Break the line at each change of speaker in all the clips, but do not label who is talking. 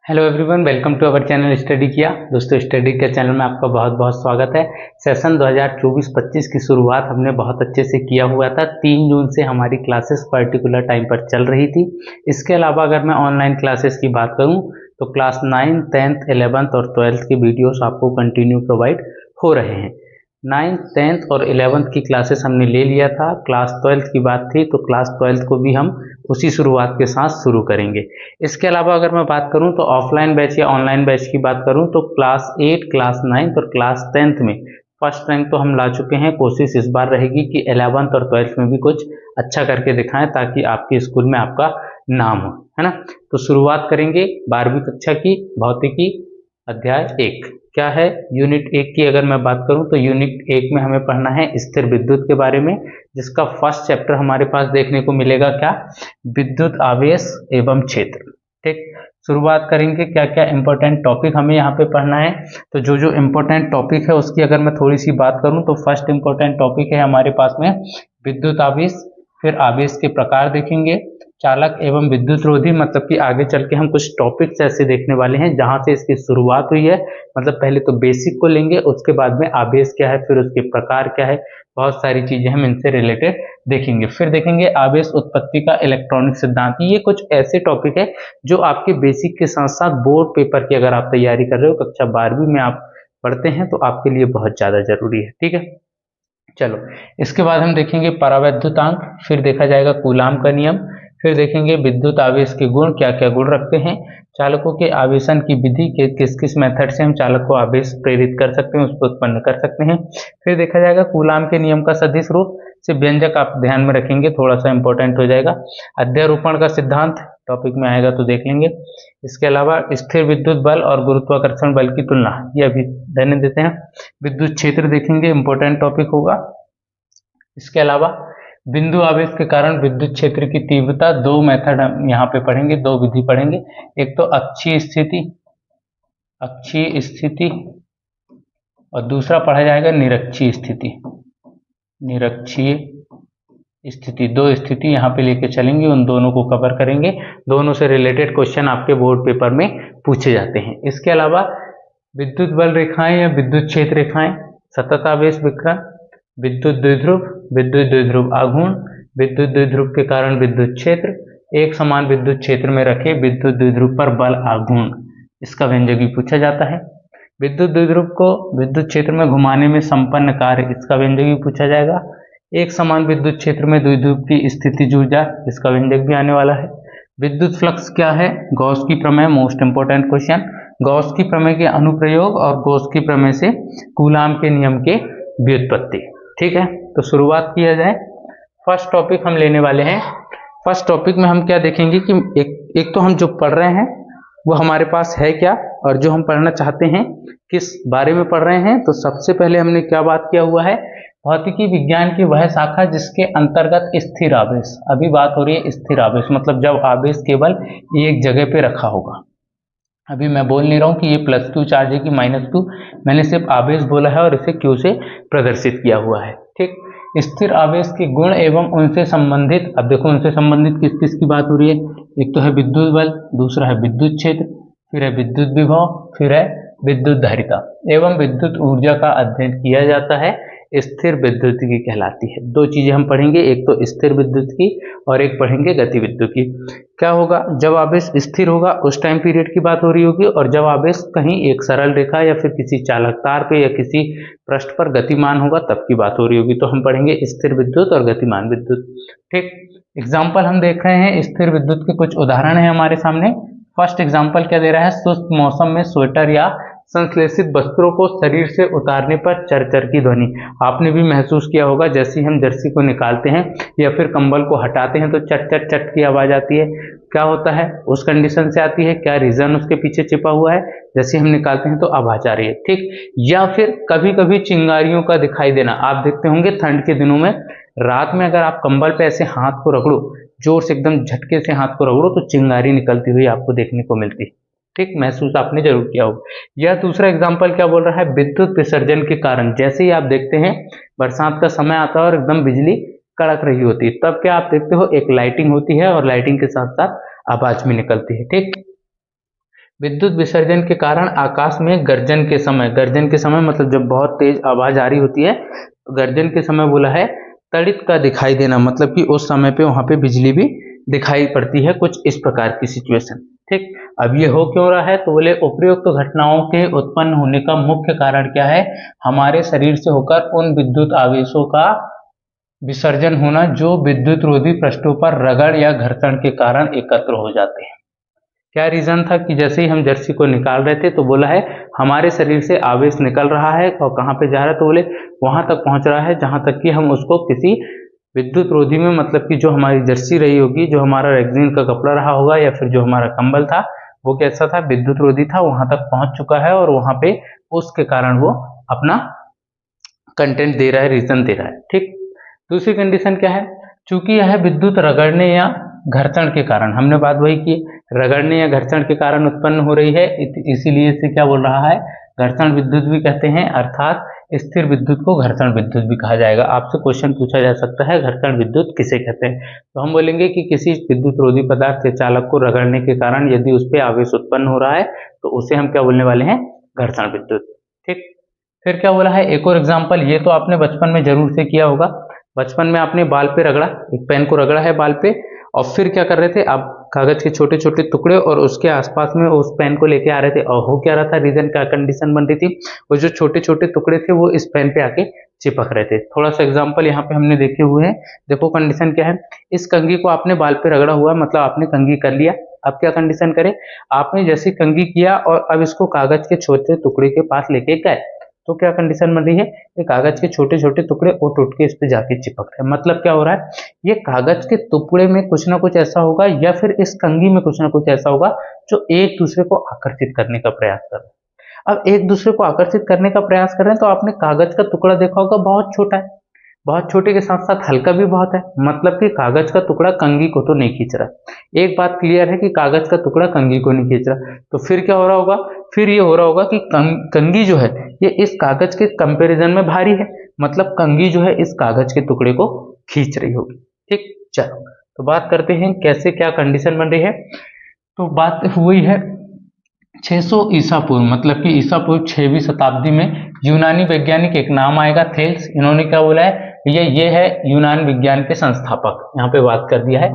Hello everyone, welcome to our channel study किया। दोस्तों, study के चैनल में आपका बहुत बहुत स्वागत है। सेशन 2024-25 की शुरुआत हमने बहुत अच्छे से किया हुआ था। 3 जून से हमारी क्लासेस पर्टिकुलर टाइम पर चल रही थी। इसके अलावा अगर मैं ऑनलाइन क्लासेस की बात करूं तो क्लास 9, 10th, 11th और 12th के वीडियोस आपको कंटिन्यू प्रोवाइड हो रहे हैं। 9th, 10th और 11th की क्लासेस हमने ले लिया था। क्लास 12th की बात थी तो क्लास 12th को भी हम उसी शुरुआत के साथ शुरू करेंगे। इसके अलावा अगर मैं बात करूं तो ऑफलाइन बैच या ऑनलाइन बैच की बात करूं तो क्लास 8, क्लास 9 और क्लास 10th में फर्स्ट रैंक तो हम ला चुके हैं। कोशिश इस बार रहेगी कि 11th और 12th में भी कुछ अच्छा करके दिखाएं ताकि आपके स्कूल में आपका नाम हो, है ना। तो शुरुआत करेंगे 12वीं कक्षा की भौतिकी अध्याय 1। क्या है यूनिट 1 की अगर मैं बात करूं तो यूनिट 1 में हमें पढ़ना है स्थिर विद्युत के बारे में, जिसका फर्स्ट चैप्टर हमारे पास देखने को मिलेगा क्या, विद्युत आवेश एवं क्षेत्र। ठीक, शुरुआत करेंगे क्या क्या इंपॉर्टेंट टॉपिक हमें यहाँ पे पढ़ना है। तो जो जो इंपॉर्टेंट टॉपिक है उसकी अगर मैं थोड़ी सी बात करूं तो फर्स्ट इंपॉर्टेंट टॉपिक है हमारे पास में विद्युत आवेश। फिर आवेश के प्रकार देखेंगे, चालक एवं विद्युत रोधी, मतलब कि आगे चल के हम कुछ टॉपिक्स ऐसे देखने वाले हैं जहां से इसकी शुरुआत हुई है। मतलब पहले तो बेसिक को लेंगे, उसके बाद में आवेश क्या है, फिर उसके प्रकार क्या है, बहुत सारी चीजें हम इनसे रिलेटेड देखेंगे। फिर देखेंगे आवेश उत्पत्ति का इलेक्ट्रॉनिक सिद्धांत। ये कुछ ऐसे टॉपिक है जो आपके बेसिक के साथ साथ बोर्ड पेपर की अगर आप तैयारी कर रहे हो, कक्षा 12वीं में आप पढ़ते हैं, तो आपके लिए बहुत ज्यादा जरूरी है। ठीक है, चलो इसके बाद हम देखेंगे परावैद्युतांक, फिर देखा जाएगा कूलाम का नियम, फिर देखेंगे विद्युत आवेश के गुण, क्या क्या गुण रखते हैं, चालकों के आवेशन की विधि के किस किस मेथड से हम चालक को आवेश प्रेरित कर सकते हैं, उसको उत्पन्न कर सकते हैं। फिर देखा जाएगा कूलाम के नियम का सदिश रूप से व्यंजक आप ध्यान में रखेंगे, थोड़ा सा इंपॉर्टेंट हो जाएगा। अध्यारोपण का सिद्धांत टॉपिक में आएगा तो देख लेंगे। इसके अलावा स्थिर विद्युत बल और गुरुत्वाकर्षण बल की तुलना, ये अभी ध्यान देते हैं। विद्युत क्षेत्र देखेंगे, इंपॉर्टेंट टॉपिक होगा। इसके अलावा बिंदु आवेश के कारण विद्युत क्षेत्र की तीव्रता, 2 मेथड हम यहाँ पे पढ़ेंगे, 2 विधि पढ़ेंगे। एक तो अक्षीय स्थिति और दूसरा पढ़ा जाएगा निरक्षीय स्थिति। 2 स्थिति यहाँ पे लेके चलेंगे, उन दोनों को कवर करेंगे। दोनों से रिलेटेड क्वेश्चन आपके बोर्ड पेपर में पूछे जाते हैं। इसके अलावा विद्युत बल रेखाएं या विद्युत क्षेत्र रेखाएं, सतत आवेश विकिरण, विद्युत द्विध्रुव आघूर्ण, विद्युत द्विध्रुव के कारण विद्युत क्षेत्र, एक समान विद्युत क्षेत्र में रखे विद्युत द्विध्रुव पर बल आघूर्ण, इसका व्यंजक भी पूछा जाता है। विद्युत द्विध्रुव को विद्युत क्षेत्र में घुमाने में संपन्न कार्य, इसका व्यंजक भी पूछा जाएगा। एक समान विद्युत क्षेत्र में द्विध्रुव की स्थितिज ऊर्जा, इसका व्यंजक भी आने वाला है। विद्युत फ्लक्स क्या है, गॉस की प्रमेय, मोस्ट इंपोर्टेंट क्वेश्चन। गॉस की प्रमेय के अनुप्रयोग और गॉस की प्रमेय से कूलाम के नियम के व्युत्पत्ति। ठीक है, तो शुरुआत किया जाए। फर्स्ट टॉपिक हम लेने वाले हैं। फर्स्ट टॉपिक में हम क्या देखेंगे कि एक तो हम जो पढ़ रहे हैं वो हमारे पास है क्या, और जो हम पढ़ना चाहते हैं किस बारे में पढ़ रहे हैं। तो सबसे पहले हमने क्या बात किया हुआ है, भौतिकी विज्ञान की वह शाखा जिसके अंतर्गत स्थिर आवेश, अभी बात हो रही है स्थिर आवेश, मतलब जब आवेश केवल एक जगह पे रखा होगा। अभी मैं बोल नहीं रहा हूं कि ये +Q चार्ज है कि -Q, मैंने सिर्फ आवेश बोला है और इसे Q से प्रदर्शित किया हुआ है। ठीक, स्थिर आवेश के गुण एवं उनसे संबंधित, अब देखो उनसे संबंधित किस किस की बात हो रही है। एक तो है विद्युत बल, दूसरा है विद्युत क्षेत्र, फिर है विद्युत विभव, फिर है विद्युत धारिता एवं विद्युत ऊर्जा का अध्ययन किया जाता है, स्थिर विद्युत की कहलाती है। 2 चीजें हम पढ़ेंगे, एक तो स्थिर विद्युत की और एक पढ़ेंगे गति विद्युत की। क्या होगा, जब आवेश स्थिर होगा उस टाइम पीरियड की बात हो रही होगी, और जब आवेश कहीं एक सरल रेखा या फिर किसी चालक तार पे या किसी पृष्ठ पर गतिमान होगा तब की बात हो रही होगी। तो हम पढ़ेंगे स्थिर विद्युत और गतिमान विद्युत। ठीक, एग्जाम्पल हम देख रहे हैं, स्थिर विद्युत के कुछ उदाहरण है हमारे सामने। फर्स्ट एग्जाम्पल क्या दे रहा है, शुष्क मौसम में स्वेटर या संश्लेषित वस्त्रों को शरीर से उतारने पर चरचर की ध्वनि। आपने भी महसूस किया होगा, जैसे ही हम जर्सी को निकालते हैं या फिर कंबल को हटाते हैं तो चट चट चट की आवाज आती है। क्या होता है, उस कंडीशन से आती है, क्या रीजन उसके पीछे छिपा हुआ है, जैसे हम निकालते हैं तो आवाज आ रही है। ठीक, या फिर कभी कभी चिंगारियों का दिखाई देना, आप देखते होंगे ठंड के दिनों में रात में अगर आप कंबल पे ऐसे हाथ को रगड़ो, जोर से एकदम झटके से हाथ को रगड़ो तो चिंगारी निकलती हुई आपको देखने को मिलती है। ठीक, महसूस आपने जरूर किया होगा। यह दूसरा एग्जाम्पल क्या बोल रहा है, विद्युत विसर्जन के कारण, जैसे ही आप देखते हैं बरसात का समय आता है और एकदम बिजली कड़क रही होती है, तब क्या आप देखते हो एक लाइटिंग होती है और लाइटिंग के साथ साथ आवाज भी निकलती है। ठीक, विद्युत विसर्जन के कारण आकाश में गर्जन के समय मतलब जब बहुत तेज आवाज आ रही होती है, गर्जन के समय बोला है तड़ित का दिखाई देना, मतलब कि उस समय पे वहां पे बिजली भी दिखाई पड़ती है, कुछ इस प्रकार की सिचुएशन। ठीक, अब ये हो क्यों रहा है, तो बोले उपयुक्त घटनाओं के उत्पन्न होने का मुख्य कारण क्या है, हमारे शरीर से होकर उन विद्युत आवेशों का विसर्जन होना जो विद्युत रोधी पृष्ठों पर रगड़ या घर्षण के कारण एकत्र हो जाते हैं। क्या रीजन था कि जैसे ही हम जर्सी को निकाल रहे थे तो बोला है हमारे शरीर से आवेश निकल रहा है और कहाँ पे जा रहा है, तो बोले वहां तक पहुंच रहा है जहां तक कि हम उसको किसी विद्युत रोधी में, मतलब कि जो हमारी जर्सी रही होगी, जो हमारा रेक्सिन का कपड़ा रहा होगा या फिर जो हमारा कंबल था वो कैसा था, विद्युत रोधी था, वहां तक पहुंच चुका है और वहां पे उसके कारण वो अपना कंटेंट दे रहा है, रीजन दे रहा है। ठीक, दूसरी कंडीशन क्या है, चूंकि यह विद्युत रगड़ने या घर्षण के कारण, हमने बात वही की, रगड़ने या घर्षण के कारण उत्पन्न हो रही है, इसीलिए इसे क्या बोल रहा है, घर्षण विद्युत भी कहते हैं, अर्थात स्थिर विद्युत को घर्षण विद्युत भी कहा जाएगा। आपसे क्वेश्चन पूछा जा सकता है घर्षण विद्युत किसे कहते हैं, तो हम बोलेंगे कि किसी विद्युत रोधी पदार्थ के चालक को रगड़ने के कारण यदि उस पर आवेश उत्पन्न हो रहा है तो उसे हम क्या बोलने वाले हैं, घर्षण विद्युत। ठीक, फिर क्या बोला है, एक और एग्जाम्पल, ये तो आपने बचपन में जरूर से किया होगा, बचपन में आपने बाल पे रगड़ा, एक पेन को रगड़ा है बाल पे, और फिर क्या कर रहे थे आप, कागज के छोटे छोटे टुकड़े और उसके आसपास में उस पेन को लेके आ रहे थे, और हो क्या रहा था, रीजन क्या कंडीशन बन रही थी, वो जो छोटे छोटे टुकड़े थे वो इस पेन पे आके चिपक रहे थे। थोड़ा सा एग्जाम्पल यहाँ पे हमने देखे हुए हैं, देखो कंडीशन क्या है, इस कंघी को आपने बाल पे रगड़ा हुआ, मतलब आपने कंघी कर लिया, अब क्या कंडीशन करे, आपने जैसे कंघी किया और अब इसको कागज के छोटे टुकड़े के पास लेके गए, तो क्या कंडीशन बन रही है, ये कागज के छोटे छोटे टुकड़े उठ उठ के इस पे जाके चिपक रहे हैं, मतलब क्या हो रहा है, ये कागज के टुकड़े में कुछ ना कुछ ऐसा होगा या फिर इस कंघी में कुछ ना कुछ ऐसा होगा जो एक दूसरे को आकर्षित करने का प्रयास कर रहे हैं। अब एक दूसरे को आकर्षित करने का प्रयास कर रहे हैं तो आपने कागज का टुकड़ा देखा होगा, बहुत छोटा है, बहुत छोटे के साथ साथ हल्का भी बहुत है, मतलब कि कागज का टुकड़ा कंघी को तो नहीं खींच रहा। एक बात क्लियर है कि कागज का टुकड़ा कंघी को नहीं खींच रहा, तो फिर क्या हो रहा होगा, फिर ये हो रहा होगा कि कंघी जो है ये इस कागज के कंपैरिजन में भारी है, मतलब कंघी जो है इस कागज के टुकड़े को खींच रही होगी। ठीक, चलो तो बात करते हैं कैसे क्या कंडीशन बन रही है। तो बात हुई है 600 ईसा पूर्व, मतलब कि ईसा पूर्व 6वीं शताब्दी में यूनानी वैज्ञानिक, एक नाम आएगा थेल्स, इन्होंने क्या बोला है, ये है यूनान विज्ञान के संस्थापक, यहाँ पे बात कर दिया है,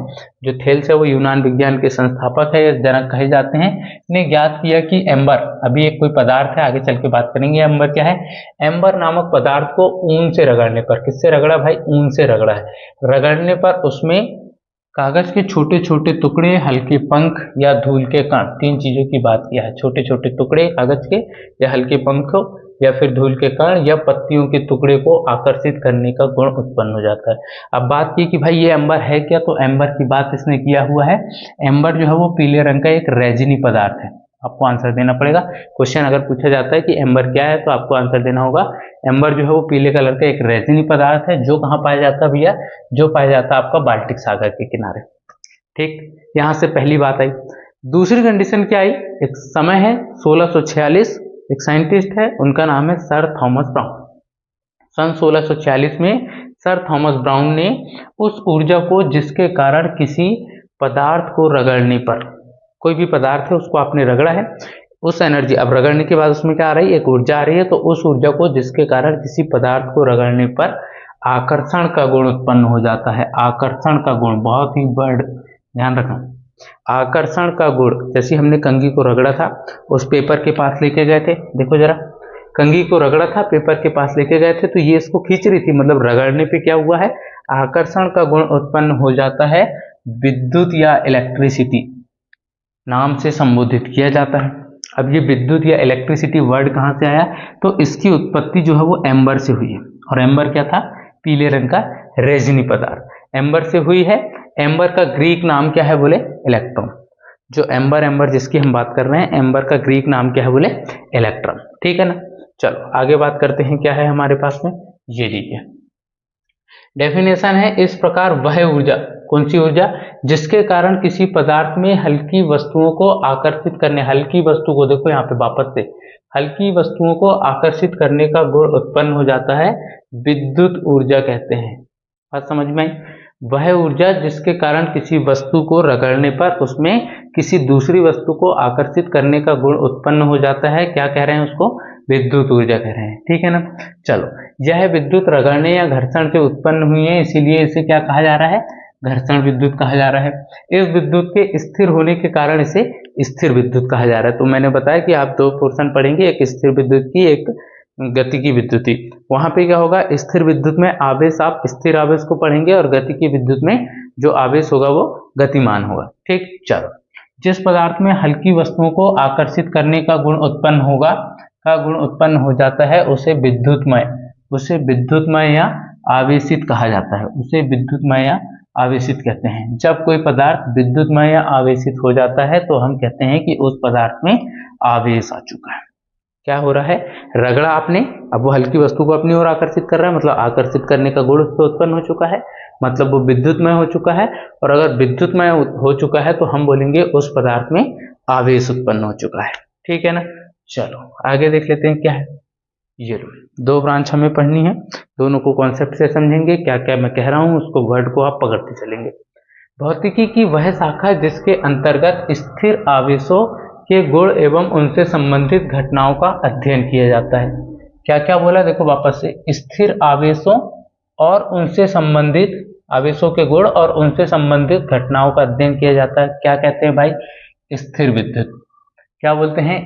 जो थेल्स है वो यूनान विज्ञान के संस्थापक है, जनक कहे जाते हैं। ने ज्ञात किया कि एम्बर, अभी एक कोई पदार्थ है, आगे चल के बात करेंगे एम्बर क्या है, एम्बर नामक पदार्थ को ऊन से रगड़ने पर, किससे रगड़ा भाई, ऊन से रगड़ा है, रगड़ने पर उसमें कागज के छोटे छोटे टुकड़े, हल्के पंख या धूल के कण, तीन चीजों की बात किया है, छोटे छोटे टुकड़े कागज के या हल्के पंख या फिर धूल के कण या पत्तियों के टुकड़े को आकर्षित करने का गुण उत्पन्न हो जाता है। अब बात की कि भाई ये एम्बर है क्या, तो एम्बर की बात इसने किया हुआ है, एम्बर जो है वो पीले रंग का एक रेजिनी पदार्थ है, आपको आंसर देना पड़ेगा। क्वेश्चन अगर पूछा जाता है कि एम्बर क्या है तो आपको आंसर देना होगा, एम्बर जो है वो पीले कलर का एक रेजिनी पदार्थ है, जो कहाँ पाया जाता है भैया, जो पाया जाता है आपका बाल्टिक सागर के किनारे। ठीक, यहां से पहली बात आई। दूसरी कंडीशन क्या आई, एक समय है 1646, एक साइंटिस्ट है उनका नाम है सर थॉमस ब्राउन। सन 1646 में सर थॉमस ब्राउन ने उस ऊर्जा को जिसके कारण किसी पदार्थ को रगड़ने पर, कोई भी पदार्थ है उसको आपने रगड़ा है, उस एनर्जी, अब रगड़ने के बाद उसमें क्या आ रही है, एक ऊर्जा आ रही है, तो उस ऊर्जा को जिसके कारण किसी पदार्थ को रगड़ने पर आकर्षण का गुण उत्पन्न हो जाता है, आकर्षण का गुण, बहुत ही बड़ ध्यान रखना, आकर्षण का गुण, जैसे हमने कंघी को रगड़ा था, उस पेपर के पास लेके गए थे, देखो जरा, कंघी को रगड़ा था, पेपर के पास लेके गए थे, तो ये इसको खींच रही थी, मतलब रगड़ने पे क्या हुआ है, आकर्षण का गुण उत्पन्न हो जाता है, विद्युत या इलेक्ट्रिसिटी नाम से संबोधित किया जाता है। अब ये विद्युत या इलेक्ट्रिसिटी वर्ड कहाँ से आया, तो इसकी उत्पत्ति जो है वो एम्बर से हुई है, और एम्बर क्या था, पीले रंग का रेजिनी पदार्थ एम्बर से हुई है। एम्बर का ग्रीक नाम क्या है बोले, इलेक्ट्रॉन, जो एम्बर जिसकी हम बात कर रहे हैं, एम्बर का ग्रीक नाम क्या है बोले, इलेक्ट्रॉन। ठीक है ना, चलो आगे बात करते हैं, क्या है हमारे पास में, ये लीजिए डेफिनेशन है, इस प्रकार वह ऊर्जा, कौन सी ऊर्जा, जिसके कारण किसी पदार्थ में हल्की वस्तुओं को आकर्षित करने, हल्की वस्तु को देखो यहाँ पे वापस से, हल्की वस्तुओं को आकर्षित करने का गुण उत्पन्न हो जाता है, विद्युत ऊर्जा कहते हैं। बात समझ में आई। वह ऊर्जा जिसके कारण किसी वस्तु को रगड़ने पर उसमें किसी दूसरी वस्तु को आकर्षित करने का गुण उत्पन्न हो जाता है, क्या कह रहे हैं उसको? विद्युत ऊर्जा कह रहे हैं, ठीक है ना। चलो, यह विद्युत रगड़ने या घर्षण से उत्पन्न हुई है, इसीलिए इसे क्या कहा जा रहा है? घर्षण विद्युत कहा जा रहा है। इस विद्युत के स्थिर होने के कारण इसे स्थिर विद्युत कहा जा रहा है। तो मैंने बताया कि आप दो पोर्शन पढ़ेंगे, एक स्थिर विद्युत की, एक गति की विद्युत। वहां पे क्या होगा? स्थिर विद्युत में आवेश आप स्थिर आवेश को पढ़ेंगे और गति की विद्युत में जो आवेश होगा वो गतिमान होगा, ठीक। चलो, जिस पदार्थ में हल्की वस्तुओं को आकर्षित करने का गुण उत्पन्न हो जाता है उसे विद्युतमय या आवेशित कहा जाता है, उसे विद्युतमय या आवेशित कहते हैं। जब कोई पदार्थ विद्युतमय या आवेशित हो जाता है तो हम कहते हैं कि उस पदार्थ में आवेश आ चुका है। क्या हो रहा है? रगड़ा आपने, अब वो हल्की वस्तु को अपनी ओर आकर्षित कर रहा है, मतलब आकर्षित करने का गुण उससे उत्पन्न हो चुका है, मतलब वो विद्युतमय हो चुका है। और अगर विद्युतमय हो चुका है तो हम बोलेंगे उस पदार्थ में आवेश उत्पन्न हो चुका है, ठीक है ना। चलो आगे देख लेते हैं क्या है। ये दो ब्रांच हमें पढ़नी है, दोनों को कॉन्सेप्ट से समझेंगे, क्या क्या मैं कह रहा हूँ उसको वर्ड को आप पकड़ते चलेंगे। भौतिकी की वह शाखा जिसके अंतर्गत स्थिर आवेशों के गुण एवं उनसे संबंधित घटनाओं का अध्ययन किया जाता है। क्या क्या बोला? देखो वापस से, स्थिर आवेशों और उनसे संबंधित आवेशों के गुण और उनसे संबंधित घटनाओं का अध्ययन किया जाता है। क्या कहते हैं भाई? स्थिर विद्युत। क्या बोलते हैं?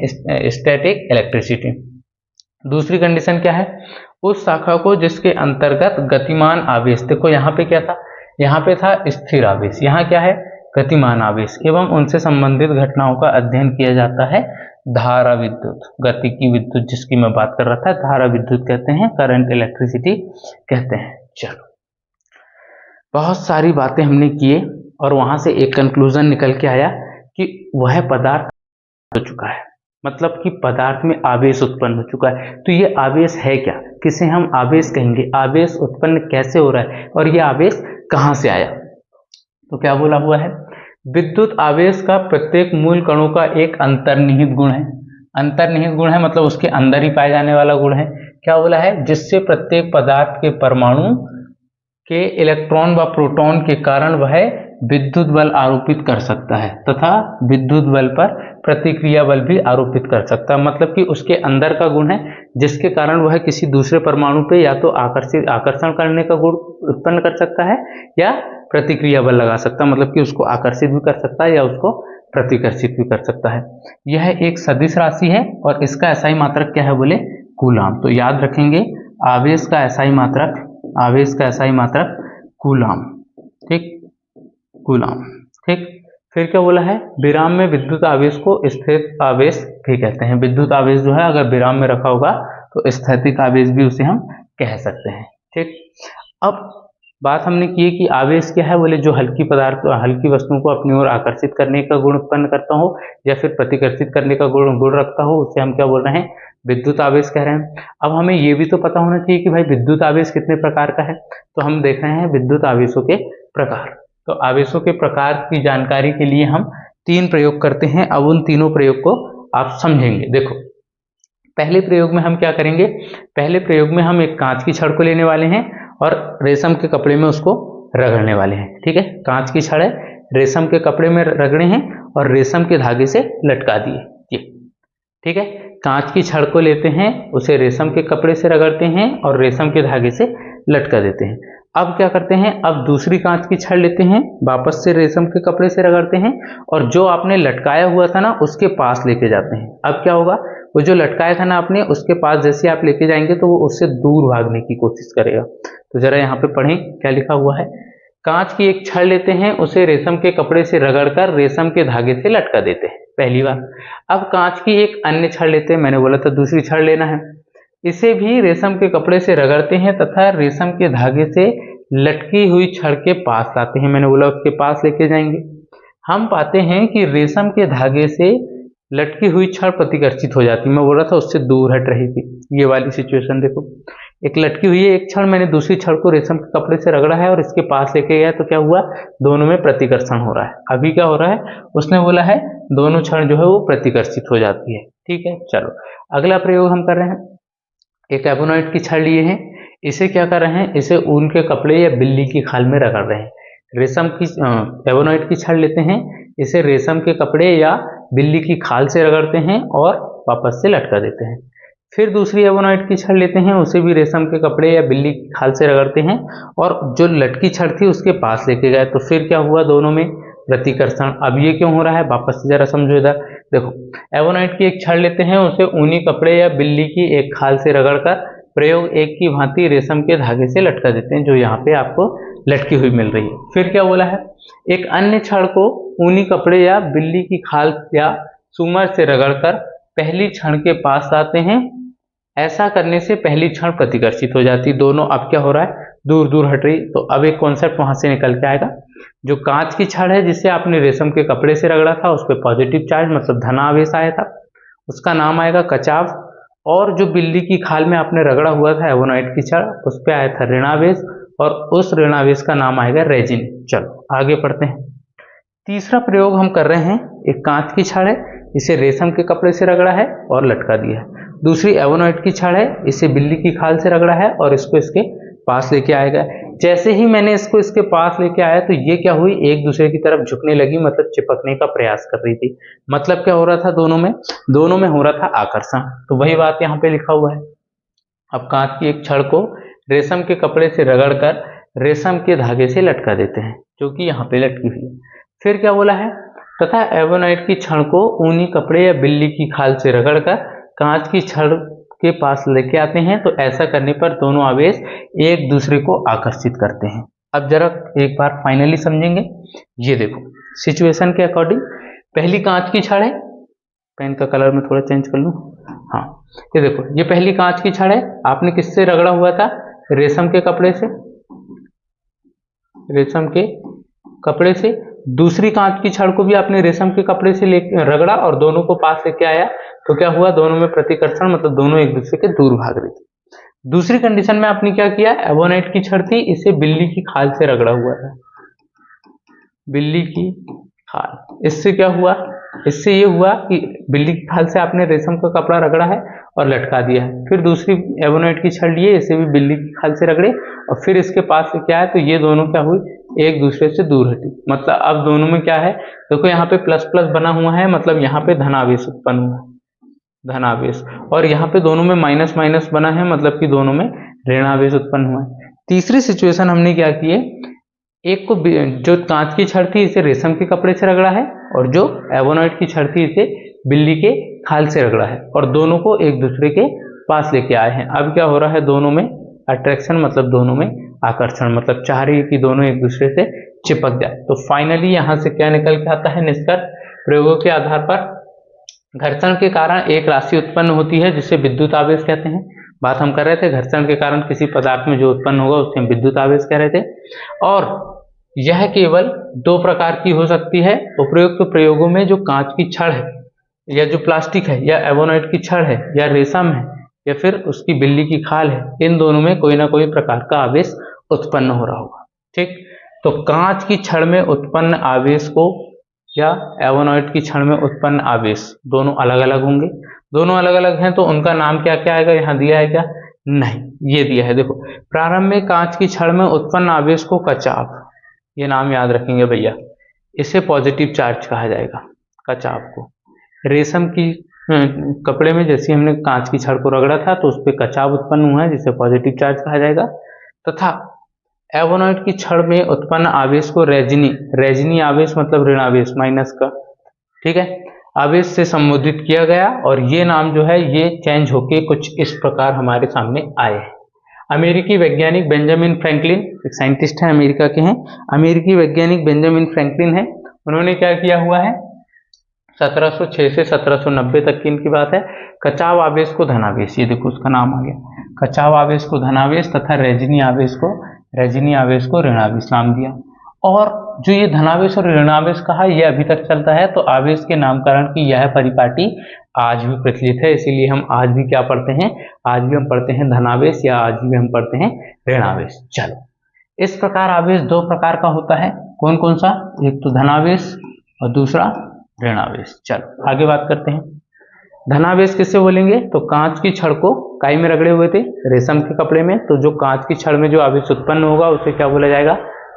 Static electricity. दूसरी कंडीशन क्या है? उस शाखा को जिसके अंतर्गत गतिमान आवेश, देखो यहाँ पे क्या था? यहाँ पे था स्थिर आवेश, यहाँ क्या है? गतिमान आवेश एवं उनसे संबंधित घटनाओं का अध्ययन किया जाता है धारा विद्युत। गति की विद्युत जिसकी मैं बात कर रहा था धारा विद्युत कहते हैं, करंट इलेक्ट्रिसिटी कहते हैं। चलो, बहुत सारी बातें हमने किए और वहां से एक कंक्लूजन निकल के आया कि वह पदार्थ हो चुका है, मतलब कि पदार्थ में आवेश उत्पन्न हो चुका है। तो ये आवेश है क्या? किसे हम आवेश कहेंगे? आवेश उत्पन्न कैसे हो रहा है और ये आवेश कहाँ से आया? तो क्या बोला हुआ है? विद्युत आवेश का प्रत्येक मूल कणों का एक अंतर्निहित गुण है। अंतर्निहित गुण है मतलब उसके अंदर ही पाए जाने वाला गुण है। क्या बोला है? जिससे प्रत्येक पदार्थ के परमाणु के इलेक्ट्रॉन व प्रोटॉन के कारण वह विद्युत बल आरोपित कर सकता है तथा विद्युत बल पर प्रतिक्रिया बल भी आरोपित कर सकता है। मतलब कि उसके अंदर का गुण है जिसके कारण वह किसी दूसरे परमाणु पे या तो आकर्षण करने का गुण उत्पन्न कर सकता है या प्रतिक्रिया बल लगा सकता है, मतलब कि उसको आकर्षित भी कर सकता है या उसको प्रतिकर्षित भी कर सकता है। यह एक सदिश राशि है और इसका एसआई मात्रक क्या है? बोले कूलाम। तो याद रखेंगे, आवेश का एसआई मात्रक कूलाम, ठीक, कूलाम, ठीक। फिर क्या बोला है? विराम में विद्युत आवेश को स्थिर आवेश भी कहते हैं। विद्युत आवेश जो है अगर विराम में रखा होगा तो स्थैतिक आवेश भी उसे हम कह सकते हैं, ठीक। अब बात हमने की है कि आवेश क्या है? बोले जो हल्की वस्तुओं को अपनी ओर आकर्षित करने का गुण उत्पन्न करता हो या फिर प्रतिकर्षित करने का गुण रखता हो, उसे हम क्या बोल रहे हैं? विद्युत आवेश कह रहे हैं। अब हमें ये भी तो पता होना चाहिए कि भाई विद्युत आवेश कितने प्रकार का है, तो हम देख रहे हैं विद्युत आवेशों के प्रकार। तो आवेशों के प्रकार की जानकारी के लिए हम 3 प्रयोग करते हैं। अब उन तीनों प्रयोग को आप समझेंगे। देखो, पहले प्रयोग में हम क्या करेंगे? पहले प्रयोग में हम एक कांच की छड़ को लेने वाले हैं और रेशम के कपड़े में उसको रगड़ने वाले हैं, ठीक है। कांच की छड़ है, रेशम के कपड़े में रगड़े हैं और रेशम के धागे से लटका दिए, ये ठीक है। कांच की छड़ को लेते हैं, उसे रेशम के कपड़े से रगड़ते हैं और रेशम के धागे से लटका देते हैं। अब क्या करते हैं? अब दूसरी कांच की छड़ लेते हैं, वापस से रेशम के कपड़े से रगड़ते हैं और जो आपने लटकाया हुआ था ना उसके पास लेके जाते हैं। अब क्या होगा? वो जो लटकाया था ना आपने, उसके पास जैसे आप लेके जाएंगे तो वो उससे दूर भागने की कोशिश करेगा। तो जरा यहाँ पे पढ़ें क्या लिखा हुआ है। कांच की एक छड़ लेते हैं, उसे रेशम के कपड़े से रगड़कर रेशम के धागे से लटका देते हैं, पहली बात। अब कांच की एक अन्य छड़ लेते हैं, मैंने बोला था दूसरी छड़ लेना है, इसे भी रेशम के कपड़े से रगड़ते हैं तथा रेशम के धागे से लटकी हुई छड़ के पास लाते हैं, मैंने बोला उसके पास लेके जाएंगे। हम पाते हैं कि रेशम के धागे से लटकी हुई छड़ प्रतिकर्षित हो जाती है, मैं बोल रहा था उससे दूर हट रही थी। ये वाली सिचुएशन देखो, एक लटकी हुई है एक छड़, मैंने दूसरी छड़ को रेशम के कपड़े से रगड़ा है और इसके पास लेके गया, तो क्या हुआ? दोनों में प्रतिकर्षण हो रहा है। अभी क्या हो रहा है? उसने बोला है दोनों छड़ जो है वो प्रतिकर्षित हो जाती है, ठीक है। चलो अगला प्रयोग हम कर रहे हैं। एक एबोनाइट की छड़ लिए हैं, इसे क्या कर रहे हैं, इसे ऊन के कपड़े या बिल्ली की खाल में रगड़ रहे हैं। रेशम की एवोनाइट की छड़ लेते हैं, इसे रेशम के कपड़े या बिल्ली की खाल से रगड़ते हैं और वापस से लटका देते हैं। फिर दूसरी एवोनाइट की छड़ लेते हैं, उसे भी रेशम के कपड़े या बिल्ली की खाल से रगड़ते हैं और जो लटकी छड़ थी उसके पास लेके गए। तो फिर क्या हुआ, दोनों में प्रतिकर्षण। अब ये क्यों हो रहा है, वापस से जरा समझो इधर। देखो, एवोनाइट की एक छड़ लेते हैं, उसे ऊनी कपड़े या बिल्ली की एक खाल से रगड़कर प्रयोग एक की भांति रेशम के धागे से लटका देते हैं, जो यहाँ पे आपको लटकी हुई मिल रही है। फिर क्या बोला है, एक अन्य छड़ को ऊनी कपड़े या बिल्ली की खाल या सूमर से रगड़कर पहली छड़ के पास लाते हैं। ऐसा करने से पहली छड़ प्रतिकर्षित हो जाती। दोनों अब क्या हो रहा है, दूर दूर हट रही। तो अब एक कॉन्सेप्ट वहां से निकल के आएगा, जो कांच की छड़ है जिसे आपने रेशम के कपड़े से रगड़ा था उस पर पॉजिटिव चार्ज मतलब धनावेश आया था, उसका नाम आएगा कचाव। और जो बिल्ली की खाल में आपने रगड़ा हुआ था एवोनाइट की छड़, उस पर आया था ऋणावेश और उस ऋणावेश का नाम आएगा रेजिन। चलो आगे पढ़ते हैं। तीसरा प्रयोग हम कर रहे हैं, एक कांच की छड़ है, इसे रेशम के कपड़े से रगड़ा है और लटका दिया है। दूसरी एवोनाइट की छड़ है, इसे बिल्ली की खाल से रगड़ा है और इसको इसके पास लेके आएगा। जैसे ही मैंने इसको इसके पास लेके आया तो ये क्या हुई, एक दूसरे की तरफ झुकने लगी, मतलब चिपकने का प्रयास कर रही थी। मतलब क्या हो रहा था, दोनों में हो रहा था आकर्षण। तो वही बात यहाँ पे लिखा हुआ है। अब कांच की एक छड़ को रेशम के कपड़े से रगड़कर रेशम के धागे से लटका देते हैं, जो कि यहाँ पे लटकी हुई है। फिर क्या बोला है, तथा एवोनाइट की छड़ को ऊनी कपड़े या बिल्ली की खाल से रगड़कर कांच की छड़ के पास लेके आते हैं। तो ऐसा करने पर दोनों आवेश एक दूसरे को आकर्षित करते हैं। अब जरा एक बार फाइनली समझेंगे। ये देखो, सिचुएशन के अकॉर्डिंग पहली कांच की छड़ है, पेन का कलर में थोड़ा चेंज कर लूं। हाँ, ये देखो, ये पहली कांच की छड़ है, आपने किससे रगड़ा हुआ था, रेशम के कपड़े से, रेशम के कपड़े से। दूसरी कांच की छड़ को भी आपने रेशम के कपड़े से रगड़ा और दोनों को पास लेके आया। तो क्या हुआ, दोनों में प्रतिकर्षण, मतलब दोनों एक दूसरे के दूर भाग रही थी। दूसरी कंडीशन में आपने क्या किया, एवोनाइट की छड़ थी, इसे बिल्ली की खाल से रगड़ा हुआ था, बिल्ली की खाल। इससे क्या हुआ, इससे ये हुआ कि बिल्ली की खाल से आपने रेशम का कपड़ा रगड़ा है और लटका दिया है। फिर दूसरी एवोनाइट की छड़ लिए, इसे भी बिल्ली की खाल से रगड़े और फिर इसके पास से क्या है, तो ये दोनों क्या हुई, एक दूसरे से दूर हटी। मतलब अब दोनों में क्या है, देखो यहाँ पे प्लस प्लस बना हुआ है, मतलब यहाँ पे धनावेश उत्पन्न हुआ है, धनावेश। और यहाँ पे दोनों में माइनस माइनस बना है, मतलब कि दोनों में ऋणावेश उत्पन्न हुआ है। तीसरी सिचुएशन हमने क्या की है, एक को जो कांच की छड़ थी इसे रेशम के कपड़े से रगड़ा है और जो एवोनाइट की छड़ थी इसे बिल्ली के खाल से रगड़ा है और दोनों को एक दूसरे के पास लेके आए हैं। अब क्या हो रहा है, दोनों में अट्रैक्शन, मतलब दोनों में आकर्षण, मतलब चाह रही है कि दोनों एक दूसरे से चिपक जाए। तो फाइनली यहाँ से क्या निकल के आता है निष्कर्ष, प्रयोगों के आधार पर घर्षण के कारण एक राशि उत्पन्न होती है जिसे विद्युत आवेश कहते हैं। बात हम कर रहे थे, घर्षण के कारण किसी पदार्थ में जो उत्पन्न होगा उसे हम विद्युत आवेश कह रहे थे। और यह केवल दो प्रकार की हो सकती है। उपयुक्त प्रयोगों में जो कांच की छड़ है या जो प्लास्टिक है या एवोनाइट की छड़ है या रेशम है या फिर उसकी बिल्ली की खाल है, इन दोनों में कोई ना कोई प्रकार का आवेश उत्पन्न हो रहा होगा। ठीक, तो कांच की छड़ में उत्पन्न आवेश को या एवोनाइट की छड़ में उत्पन्न आवेश दोनों अलग अलग होंगे। दोनों अलग अलग हैं तो उनका नाम क्या क्या आएगा, यहाँ दिया है क्या, नहीं, ये दिया है। देखो, प्रारंभ में कांच की छड़ में उत्पन्न आवेश को कचाव, ये नाम याद रखेंगे भैया, इसे पॉजिटिव चार्ज कहा जाएगा, कचाव को। रेशम की कपड़े में जैसे हमने कांच की छड़ को रगड़ा था तो उस पर कचाव उत्पन्न हुआ है जिसे पॉजिटिव चार्ज कहा जाएगा। तथा एवोनाइट की छड़ में उत्पन्न आवेश को रेजिनी, रेजिनी आवेश मतलब ऋणावेश माइनस का, ठीक है, आवेश से संबोधित किया गया और ये नाम जो है ये चेंज होके कुछ इस प्रकार हमारे सामने आए हैं। अमेरिकी वैज्ञानिक बेंजामिन फ्रैंकलिन, एक साइंटिस्ट है, अमेरिका के हैं, अमेरिकी वैज्ञानिक बेंजामिन फ्रैंकलिन है। उन्होंने क्या किया हुआ है, 1706 से 1790 तक की इनकी बात है, कचाव आवेश को धनावेश, ये देखो उसका नाम आ गया, कचाव आवेश को धनावेश तथा रेजिनी आवेश को ऋणावेश नाम दिया। और जो ये धनावेश और ऋणावेश कहा, यह अभी तक चलता है। तो आवेश के नामकरण की यह परिपाटी आज भी प्रचलित है, इसीलिए हम आज भी क्या पढ़ते हैं, आज भी हम पढ़ते हैं धनावेश या आज भी हम पढ़ते हैं ऋणावेश। चलो, इस प्रकार आवेश दो प्रकार का होता है, कौन कौन सा, एक तो धनावेश और दूसरा ऋणावेश। चलो आगे बात करते हैं। धनावेश किससे बोलेंगे? तो कांच की छड़ को काई में रगड़े हुए थे रेशम के कपड़े में, तो जो कांच की छड़ में जो आवेश उत्पन्न होगा उसे क्या बोला जाएगा?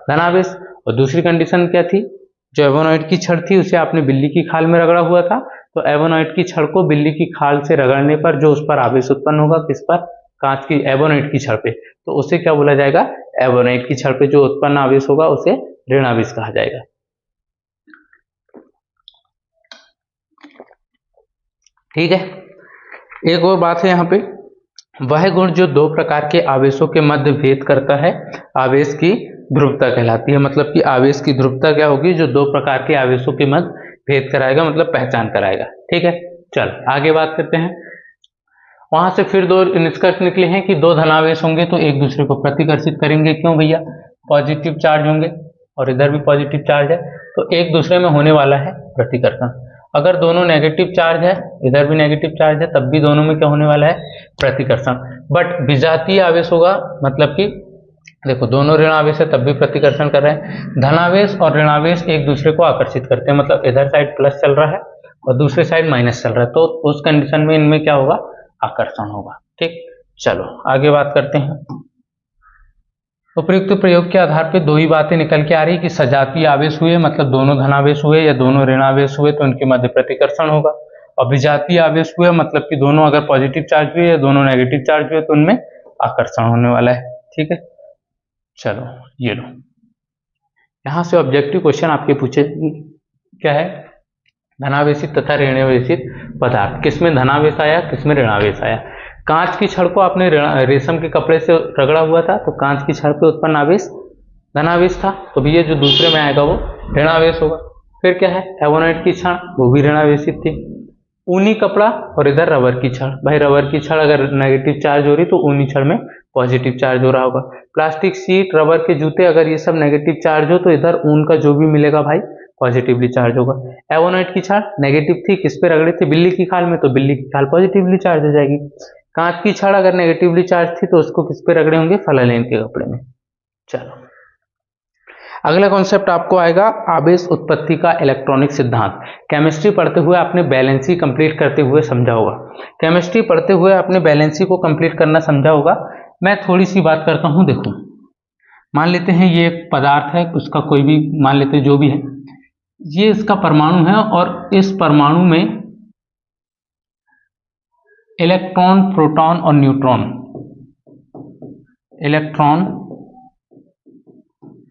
धनावेश। और दूसरी कंडीशन क्या थी? जो एवोनॉइड की छड़ थी उसे आपने बिल्ली की खाल में रगड़ा हुआ था, तो एवोनॉइड की छड़ को बिल्ली की खाल से रगड़ने पर जो उस पर आवेश उत्पन्न होगा, किस पर? कांच की एवोनॉइड की छड़ पे, तो उसे क्या बोला जाएगा? एवोनॉइड की छड़ पे जो उत्पन्न आवेश होगा उसे ऋणावेश कहा जाएगा। ठीक है। एक और बात है यहाँ पे, वह गुण जो दो प्रकार के आवेशों के मध्य भेद करता है, आवेश की ध्रुवता कहलाती है। मतलब कि आवेश की ध्रुवता क्या होगी? जो दो प्रकार के आवेशों के मध्य भेद कराएगा, मतलब पहचान कराएगा। ठीक है, चल आगे बात करते हैं। वहां से फिर दो निष्कर्ष निकले हैं कि दो धनावेश होंगे तो एक दूसरे को प्रतिकर्षित करेंगे। क्यों भैया? पॉजिटिव चार्ज होंगे और इधर भी पॉजिटिव चार्ज है, तो एक दूसरे में होने वाला है प्रतिकर्षण। अगर दोनों नेगेटिव चार्ज है, इधर भी नेगेटिव चार्ज है, तब भी दोनों में क्या होने वाला है? प्रतिकर्षण। बट विजातीय आवेश होगा, मतलब कि देखो दोनों ऋण आवेश है तब भी प्रतिकर्षण कर रहे हैं। धनावेश और ऋणावेश एक दूसरे को आकर्षित करते हैं, मतलब इधर साइड प्लस चल रहा है और दूसरे साइड माइनस चल रहा है, तो उस कंडीशन में इनमें क्या होगा? आकर्षण होगा। ठीक, चलो आगे बात करते हैं। उपयुक्त प्रयोग के आधार पे दो ही बातें निकल के आ रही कि सजातीय आवेश हुए, मतलब दोनों धनावेश हुए या दोनों ऋणावेश हुए तो उनके मध्य प्रतिकर्षण होगा, और विजातीय आवेश हुए मतलब कि दोनों अगर पॉजिटिव चार्ज हुए या दोनों नेगेटिव चार्ज हुए तो उनमें आकर्षण होने वाला है। ठीक है, चलो ये लो, यहां से ऑब्जेक्टिव क्वेश्चन आपके पूछे क्या है? धनावेशित तथा ऋणावेशित पदार्थ, किसमें धनावेश आया, किसमें ऋणावेश आया? कांच की छड़ को आपने रेशम के कपड़े से रगड़ा हुआ था, तो कांच की छड़ पे उत्पन्न आवेश धनावेश था, तो भैया जो दूसरे में आएगा वो ऋणावेश होगा। फिर क्या है? एवोनाइट की छड़, वो भी ऋणावेशित थी। ऊनी कपड़ा और इधर रबर की छड़, भाई रबर की छड़ अगर नेगेटिव चार्ज हो रही तो ऊनी छड़ में पॉजिटिव चार्ज हो रहा होगा। प्लास्टिक शीट, रबर के जूते, अगर ये सब नेगेटिव चार्ज हो तो इधर ऊन का जो भी मिलेगा भाई पॉजिटिवली चार्ज होगा। एवोनाइट की छड़ नेगेटिव थी, किस पे रगड़े थे? बिल्ली की खाल में, तो बिल्ली की खाल पॉजिटिवली चार्ज हो जाएगी। कांच की छड़ अगर नेगेटिवली चार्ज थी तो उसको किस पे रगड़े होंगे? फलालेन के कपड़े में। चलो अगला कॉन्सेप्ट आपको आएगा आवेश उत्पत्ति का इलेक्ट्रॉनिक सिद्धांत। केमिस्ट्री पढ़ते हुए आपने बैलेंसी कंप्लीट करते हुए समझा होगा, केमिस्ट्री पढ़ते हुए आपने बैलेंसी को कंप्लीट करना समझा होगा। मैं थोड़ी सी बात करता हूं। देखो मान लेते हैं ये एक पदार्थ है, उसका कोई भी मान लेते हैं, जो भी है, ये इसका परमाणु है और इस परमाणु में इलेक्ट्रॉन, प्रोटॉन और न्यूट्रॉन, इलेक्ट्रॉन,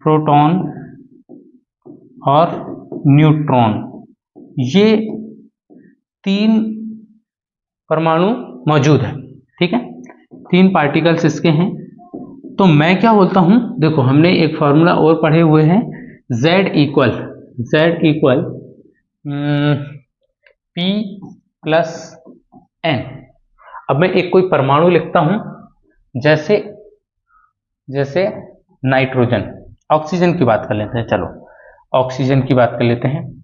प्रोटॉन और न्यूट्रॉन, ये तीन परमाणु मौजूद है। ठीक है, तीन पार्टिकल्स इसके हैं। तो मैं क्या बोलता हूं, देखो हमने एक फॉर्मूला और पढ़े हुए हैं, Z equal P plus N। अब मैं एक कोई परमाणु लिखता हूं, जैसे नाइट्रोजन, ऑक्सीजन की बात कर लेते हैं। चलो ऑक्सीजन की बात कर लेते हैं।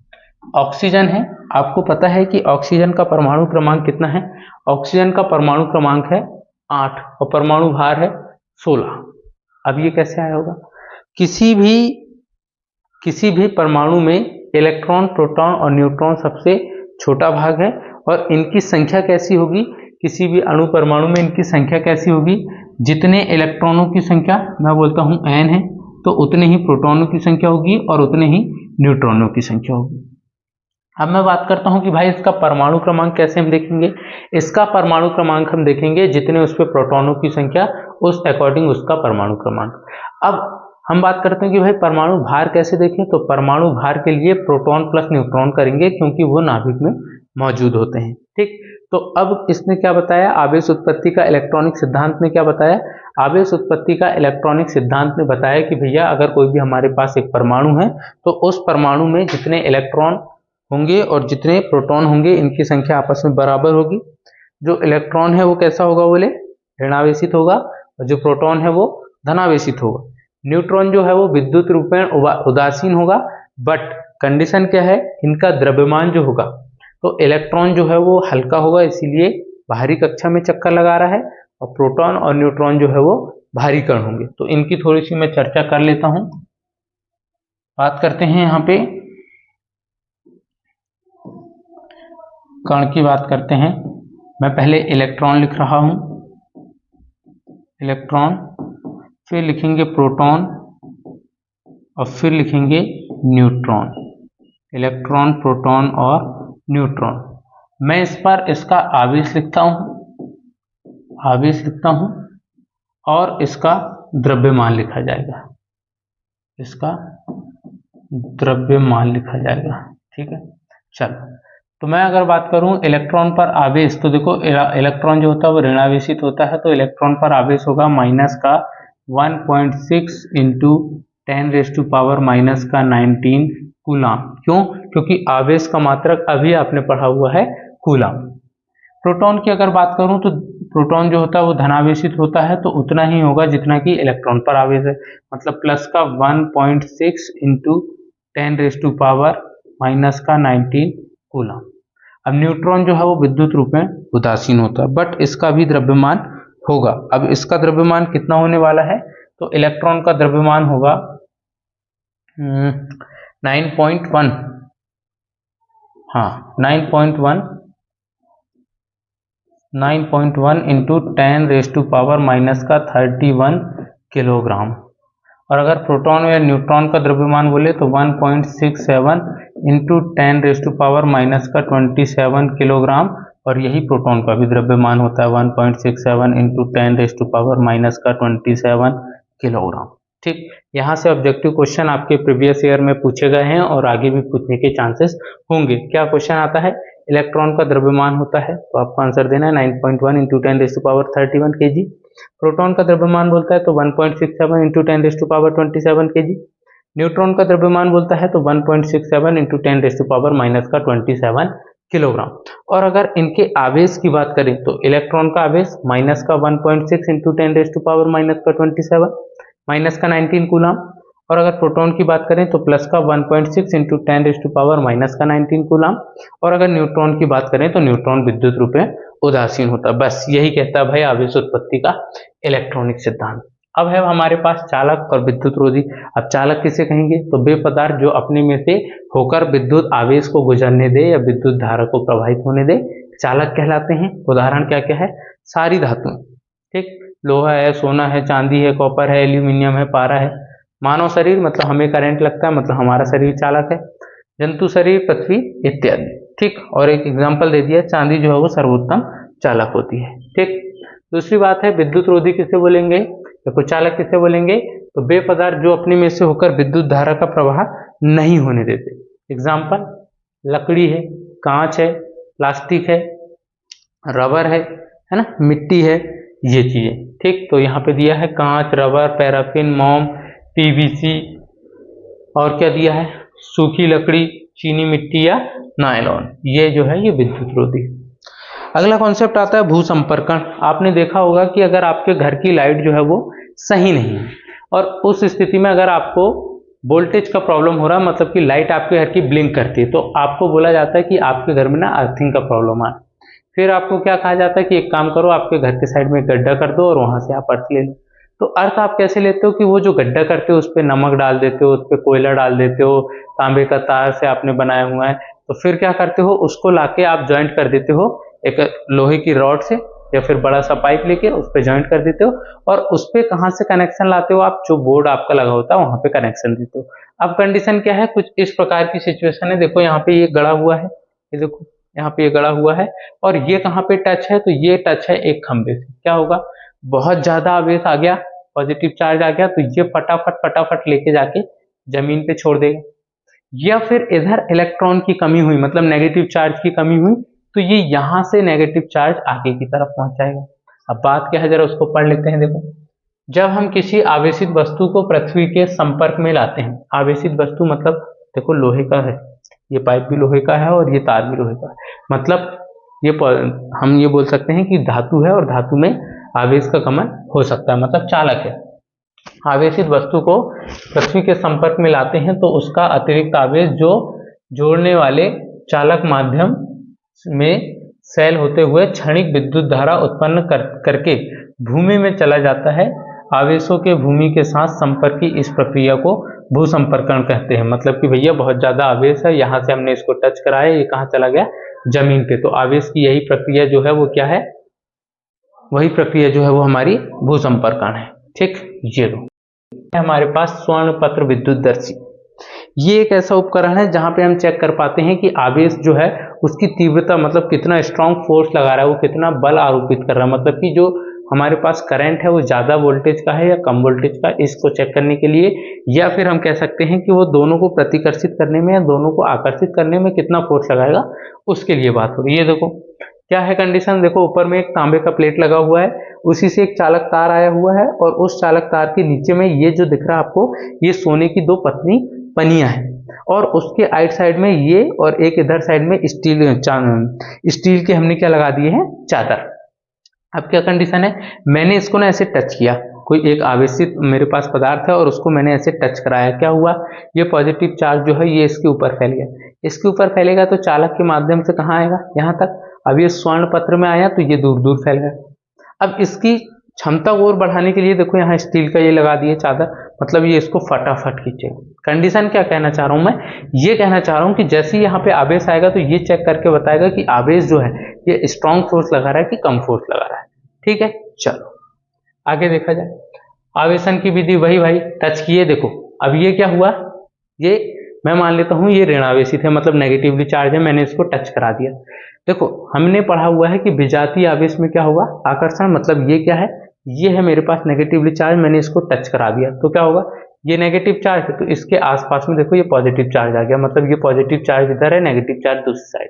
ऑक्सीजन है, आपको पता है कि ऑक्सीजन का परमाणु क्रमांक कितना है? ऑक्सीजन का परमाणु क्रमांक है 8 और परमाणु भार है 16। अब ये कैसे आया होगा? किसी भी परमाणु में इलेक्ट्रॉन, प्रोटॉन और न्यूट्रॉन सबसे छोटा भाग है, और इनकी संख्या कैसी होगी? किसी भी अणु परमाणु में इनकी संख्या कैसी होगी? जितने इलेक्ट्रॉनों की संख्या मैं बोलता हूं n है, तो उतने ही प्रोटॉनों की संख्या होगी और उतने ही न्यूट्रॉनों की संख्या होगी। अब मैं बात करता हूं कि भाई इसका परमाणु क्रमांक कैसे हम देखेंगे? इसका परमाणु क्रमांक हम देखेंगे जितने उस पर प्रोटॉनों की संख्या, उस अकॉर्डिंग उसका परमाणु क्रमांक। अब हम बात करते हैं कि भाई परमाणु भार कैसे देखें, तो परमाणु भार के लिए प्रोटॉन प्लस न्यूट्रॉन करेंगे क्योंकि वो नाभिक में मौजूद होते हैं। ठीक, तो अब इसने क्या बताया? आवेश उत्पत्ति का इलेक्ट्रॉनिक सिद्धांत ने क्या बताया? आवेश उत्पत्ति का इलेक्ट्रॉनिक सिद्धांत ने बताया कि भैया अगर कोई भी हमारे पास एक परमाणु है तो उस परमाणु में जितने इलेक्ट्रॉन होंगे और जितने प्रोटॉन होंगे इनकी संख्या आपस में बराबर होगी। जो इलेक्ट्रॉन है वो कैसा होगा? बोले ऋणावेशित होगा, और जो प्रोटॉन है वो धनावेशित होगा। न्यूट्रॉन जो है वो विद्युत रूप में उदासीन होगा, बट कंडीशन क्या है? इनका द्रव्यमान जो होगा, तो इलेक्ट्रॉन जो है वो हल्का होगा, इसीलिए बाहरी कक्षा में चक्कर लगा रहा है, और प्रोटॉन और न्यूट्रॉन जो है वो भारी कण होंगे। तो इनकी थोड़ी सी मैं चर्चा कर लेता हूं। बात करते हैं यहाँ पे कण की बात करते हैं। मैं पहले इलेक्ट्रॉन लिख रहा हूं, इलेक्ट्रॉन, फिर लिखेंगे प्रोटॉन और फिर लिखेंगे न्यूट्रॉन। इलेक्ट्रॉन, प्रोटॉन और न्यूट्रॉन। मैं इस पर इसका आवेश लिखता हूं, आवेश लिखता हूं और इसका द्रव्यमान लिखा जाएगा, इसका द्रव्यमान लिखा जाएगा। ठीक है, चलो तो मैं अगर बात करूं इलेक्ट्रॉन पर आवेश, तो देखो इलेक्ट्रॉन जो होता है वो ऋणावेशित होता है, तो इलेक्ट्रॉन पर आवेश होगा माइनस का 1.6 इंटू 10⁻⁻⁻19 कूलाम। क्यों? क्योंकि आवेश का मात्रक अभी आपने पढ़ा हुआ है कूलाम। प्रोटॉन की अगर बात करूं तो प्रोटॉन जो होता है वो धनावेशित होता है, तो उतना ही होगा जितना कि इलेक्ट्रॉन पर आवेश है, मतलब प्लस का 1.6 इंटू 10⁻⁻⁻19 कूलाम। अब न्यूट्रॉन जो है वो विद्युत रूप में उदासीन होता है, बट इसका भी द्रव्यमान होगा। अब इसका द्रव्यमान कितना होने वाला है? तो इलेक्ट्रॉन का द्रव्यमान होगा 9.1, हाँ 9.1 इंटू 10⁻⁻31 किलोग्राम। और अगर प्रोटॉन या न्यूट्रॉन का द्रव्यमान बोले तो 1.67 इंटू 10⁻⁻27 किलोग्राम, और यही प्रोटॉन का भी द्रव्यमान होता है 1.67 इंटू 10⁻⁻27 किलोग्राम। ठीक, यहाँ से ऑब्जेक्टिव क्वेश्चन आपके प्रीवियस ईयर में पूछे गए हैं और आगे भी पूछने के चांसेस होंगे। क्या क्वेश्चन आता है? इलेक्ट्रॉन का द्रव्यमान होता है, तो आपको आंसर देना है 9.1 इंटू 10⁻31 kg। प्रोटॉन का द्रव्यमान बोलता है तो 1.67 इंटू 10⁻27 kg। न्यूट्रॉन का द्रव्यमान बोलता है तो 1.67 इंटू 10⁻⁻27 किलोग्राम। और अगर इनके आवेश की बात करें तो इलेक्ट्रॉन का आवेश माइनस का 1.6 इंटू 10⁻⁻27 माइनस का 19 कूलाम, और अगर प्रोटॉन की बात करें तो प्लस का 1.6 इंटू 10⁻⁻⁻19 कूलाम, और अगर न्यूट्रॉन की बात करें तो न्यूट्रॉन विद्युत रूप में उदासीन होता है। बस यही कहता है भाई आवेश उत्पत्ति का इलेक्ट्रॉनिक सिद्धांत। अब है हमारे पास चालक और विद्युत रोधी। अब चालक किसे कहेंगे? तो वे पदार्थ जो अपने में से होकर विद्युत आवेश को गुजरने दे या विद्युत धारा को प्रवाहित होने दे, चालक कहलाते हैं। उदाहरण क्या क्या है? सारी धातुएं, ठीक, लोहा है, सोना है, चांदी है, कॉपर है, एल्यूमिनियम है, पारा है। मानव शरीर, मतलब हमें करंट लगता है, मतलब हमारा शरीर चालक है। जंतु शरीर, पृथ्वी इत्यादि। ठीक, और एक एग्जाम्पल दे दिया, चांदी जो है वो सर्वोत्तम चालक होती है। ठीक, दूसरी बात है विद्युत रोधी किसे बोलेंगे या कुछ चालक किसे बोलेंगे? तो वे पदार्थ जो अपने में से होकर विद्युत धारा का प्रवाह नहीं होने देते। एग्जाम्पल, लकड़ी है, कांच है, प्लास्टिक है, रबर है ना, मिट्टी है, ये चीजें। ठीक, तो यहाँ पे दिया है कांच, रबर, पैराफिन, मोम, पीवीसी, और क्या दिया है? सूखी लकड़ी, चीनी मिट्टी या नायलॉन। ये जो है ये विद्युत रोधी। अगला कॉन्सेप्ट आता है भूसंपर्कण। आपने देखा होगा कि अगर आपके घर की लाइट जो है वो सही नहीं है और उस स्थिति में अगर आपको वोल्टेज का प्रॉब्लम हो रहा है, मतलब कि लाइट आपके घर की ब्लिंक करती है, तो आपको बोला जाता है कि आपके घर में ना अर्थिंग का प्रॉब्लम है। फिर आपको क्या कहा जाता है कि एक काम करो, आपके घर के साइड में गड्ढा कर दो और वहां से आप अर्थ ले लो। तो अर्थ आप कैसे लेते हो कि वो जो गड्ढा करते हो उस पर नमक डाल देते हो, उस पर कोयला डाल देते हो, तांबे का तार से आपने बनाया हुआ है, तो फिर क्या करते हो, उसको लाके आप ज्वाइंट कर देते हो एक लोहे की रॉड से या फिर बड़ा सा पाइप लेके उस पर ज्वाइंट कर देते हो, और उस पर कहाँ से कनेक्शन लाते हो आप? जो बोर्ड आपका लगा होता है वहां पे कनेक्शन देते हो। अब कंडीशन क्या है? कुछ इस प्रकार की सिचुएशन है। देखो यहाँ पे ये गड़ा हुआ है, ये देखो यहाँ पे ये गड़ा हुआ है, और ये कहाँ पे टच है? तो ये टच है एक खंबे से। क्या होगा? बहुत ज्यादा आवेश आ गया, पॉजिटिव चार्ज आ गया, तो ये फटाफट लेके जाके जमीन पे छोड़ देगा। या फिर इधर इलेक्ट्रॉन की कमी हुई, मतलब नेगेटिव चार्ज की कमी हुई, तो ये यहां से नेगेटिव चार्ज आगे की तरफ पहुंचाएगा। अब बात क्या है, जरा उसको पढ़ लेते हैं। देखो, जब हम किसी आवेशित वस्तु को पृथ्वी के संपर्क में लाते हैं, आवेशित वस्तु मतलब देखो लोहे का है, ये पाइप भी लोहे का है और ये तार भी लोहे का है, मतलब ये हम ये बोल सकते हैं कि धातु है और धातु में आवेश का गमन हो सकता है, मतलब चालक है। आवेशित वस्तु को पृथ्वी के संपर्क में लाते हैं तो उसका अतिरिक्त आवेश जो जोड़ने वाले चालक माध्यम में सेल होते हुए क्षणिक विद्युत धारा उत्पन्न करके भूमि में चला जाता है। आवेशों के भूमि के साथ संपर्क की इस प्रक्रिया को भूसंपर्कण कहते हैं। मतलब कि भैया बहुत ज्यादा आवेश है, यहाँ से हमने इसको टच कराया, ये कहाँ चला गया? जमीन पे। तो आवेश की यही प्रक्रिया जो है वो क्या है, वही प्रक्रिया जो है वो हमारी भूसंपर्कण है। ठीक, ये लो हमारे पास स्वर्ण पत्र विद्युतदर्शी। ये एक ऐसा उपकरण है जहां पे हम चेक कर पाते हैं कि आवेश जो है उसकी तीव्रता, मतलब कितना स्ट्रांग फोर्स लगा रहा है, वो कितना बल आरोपित कर रहा है, मतलब कि जो हमारे पास करंट है वो ज्यादा वोल्टेज का है या कम वोल्टेज का, इसको चेक करने के लिए। या फिर हम कह सकते हैं कि वो दोनों को प्रतिकर्षित करने में या दोनों को आकर्षित करने में कितना फोर्स लगाएगा, उसके लिए बात हो रही है। ये देखो क्या है कंडीशन, देखो ऊपर में एक तांबे का प्लेट लगा हुआ है, उसी से एक चालक तार आया हुआ है, और उस चालक तार के नीचे में ये जो दिख रहा है आपको, ये सोने की दो पतली पनियां हैं, और उसके आइट साइड में ये, और एक इधर साइड में स्टील के हमने क्या लगा दिए हैं, चादर। अब क्या कंडीशन है, मैंने इसको ना ऐसे टच किया, कोई एक आवेशित मेरे पास पदार्थ है और उसको मैंने ऐसे टच कराया, क्या हुआ, ये पॉजिटिव चार्ज जो है ये इसके ऊपर फैल गया। इसके ऊपर फैलेगा तो चालक के माध्यम से कहाँ आएगा, यहाँ तक। अब ये स्वर्ण पत्र में आया तो ये दूर दूर फैल गया। अब इसकी क्षमता को और बढ़ाने के लिए देखो यहाँ स्टील का ये लगा दिए चादर, मतलब ये इसको फटाफट खींचेगा। कंडीशन क्या कहना चाह रहा हूं मैं, ये कहना चाह रहा हूं कि जैसे ही यहाँ पे आवेश आएगा तो ये चेक करके बताएगा कि आवेश जो है ये स्ट्रॉन्ग फोर्स लगा रहा है कि कम फोर्स लगा रहा है। ठीक है, चलो आगे देखा जाए। आवेशन की विधि वही भाई, टच किए, देखो अब ये क्या हुआ, ये मैं मान लेता हूं ये ऋणावेशित है, मतलब नेगेटिवली चार्ज है, मैंने इसको टच करा दिया। देखो हमने पढ़ा हुआ है कि विजातीय आवेश में क्या होगा, आकर्षण, मतलब ये क्या है, ये है मेरे पास नेगेटिवली चार्ज, मैंने इसको टच करा दिया तो क्या होगा, ये नेगेटिव चार्ज है, तो इसके आसपास में देखो ये पॉजिटिव चार्ज आ गया, मतलब ये पॉजिटिव चार्ज इधर है, नेगेटिव चार्ज दूसरी साइड।